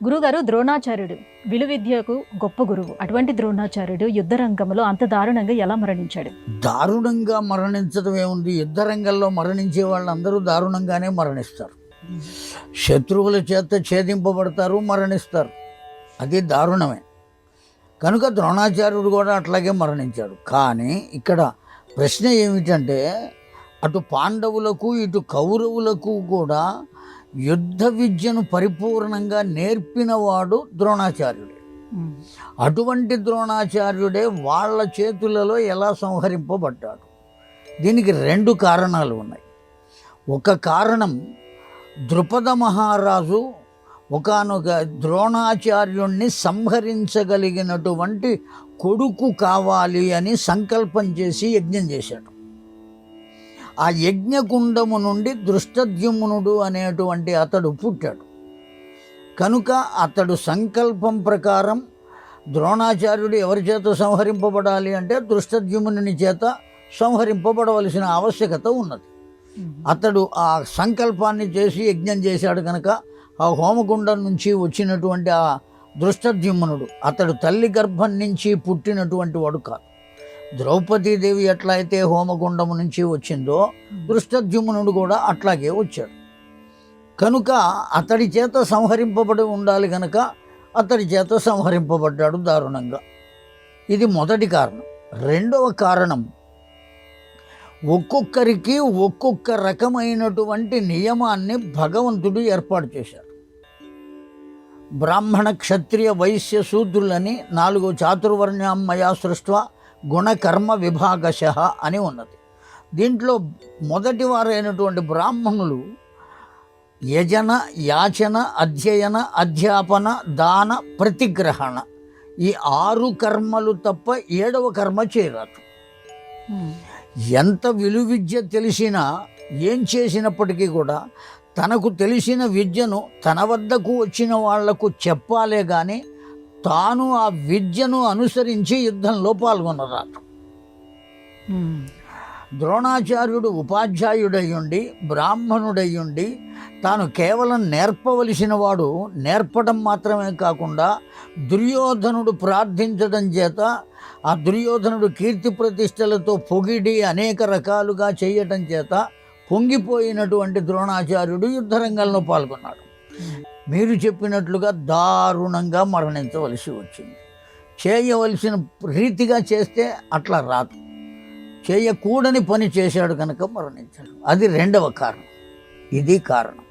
గురుగారు ద్రోణాచార్యుడు విలువిద్యకు గొప్ప గురువు. అటువంటి ద్రోణాచార్యుడు యుద్ధ రంగంలో అంత దారుణంగా ఎలా మరణించాడు? దారుణంగా మరణించడం ఏముంది? యుద్ధ రంగంలో మరణించే వాళ్ళందరూ దారుణంగానే మరణిస్తారు. శత్రువుల చేత ఛేదింపబడతారు, మరణిస్తారు. అది దారుణమే. కనుక ద్రోణాచార్యుడు కూడా అట్లాగే మరణించాడు. కానీ ఇక్కడ ప్రశ్న ఏమిటంటే, అటు పాండవులకు ఇటు కౌరవులకు కూడా యుద్ధ విద్యను పరిపూర్ణంగా నేర్పినవాడు ద్రోణాచార్యుడే. అటువంటి ద్రోణాచార్యుడే వాళ్ళ చేతులలో ఎలా సంహరింపబడ్డాడు? దీనికి రెండు కారణాలు ఉన్నాయి. ఒక కారణం, ద్రుపద మహారాజు ఒకానొక ద్రోణాచార్యుణ్ణి సంహరించగలిగినటువంటి కొడుకు కావాలి అని సంకల్పం చేసి యజ్ఞం చేశాడు. ఆ యజ్ఞకుండము నుండి దృష్టద్యుమ్నుడు అనేటువంటి అతడు పుట్టాడు. కనుక అతడు సంకల్పం ప్రకారం ద్రోణాచార్యుడు ఎవరి చేత సంహరింపబడాలి అంటే దృష్టద్యుమ్నుని చేత సంహరింపబడవలసిన ఆవశ్యకత ఉన్నది. అతడు ఆ సంకల్పాన్ని చేసి యజ్ఞం చేశాడు. కనుక ఆ హోమకుండం నుంచి వచ్చినటువంటి ఆ దృష్టద్యుమ్నుడు అతడు తల్లి గర్భం నుంచి పుట్టినటువంటి వాడు కాదు. ద్రౌపదీదేవి ఎట్లా అయితే హోమగుండము నుంచి వచ్చిందో దృష్టద్యుమ్నుడు కూడా అట్లాగే వచ్చాడు. కనుక అతడి చేత సంహరింపబడి ఉండాలి. కనుక అతడి చేత సంహరింపబడ్డాడు దారుణంగా. ఇది మొదటి కారణం. రెండవ కారణం, ఒక్కొక్కరికి ఒక్కొక్క రకమైనటువంటి నియమాన్ని భగవంతుడు ఏర్పాటు చేశాడు. బ్రాహ్మణ క్షత్రియ వైశ్య శూద్రులని 4 చాతుర్వర్ణ్యాం మయా సృష్ట్వా గుణకర్మ విభాగశ అని ఉన్నది. దీంట్లో మొదటి వారైనటువంటి బ్రాహ్మణులు యజన, యాచన, అధ్యయన, అధ్యాపన, దాన, ప్రతిగ్రహణ ఈ 6 కర్మలు తప్ప 7వ కర్మ చేయరాదు. ఎంత విలువిద్య తెలిసినా ఏం చేసినప్పటికీ కూడా తనకు తెలిసిన విద్యను తన వద్దకు వచ్చిన వాళ్లకు చెప్పాలే కానీ తాను ఆ విద్యను అనుసరించి యుద్ధంలో పాల్గొనరాదు. ద్రోణాచార్యుడు ఉపాధ్యాయుడయ్యుండి బ్రాహ్మణుడయ్యుండి తాను కేవలం నేర్పవలసిన వాడు, నేర్పడం మాత్రమే కాకుండా దుర్యోధనుడు ప్రార్థించడం చేత ఆ దుర్యోధనుడు కీర్తి ప్రతిష్టలతో పొగిడి అనేక రకాలుగా చేయటం చేత పొంగిపోయినటువంటి ద్రోణాచార్యుడు యుద్ధరంగంలో పాల్గొన్నాడు. మీరు చెప్పినట్లుగా దారుణంగా మరణించవలసి వచ్చింది. చేయవలసిన రీతిగా చేస్తే అట్లా రాదు. చేయకూడని పని చేశాడు కనుక మరణించాడు. అది రెండవ కారణం. ఇది కారణం.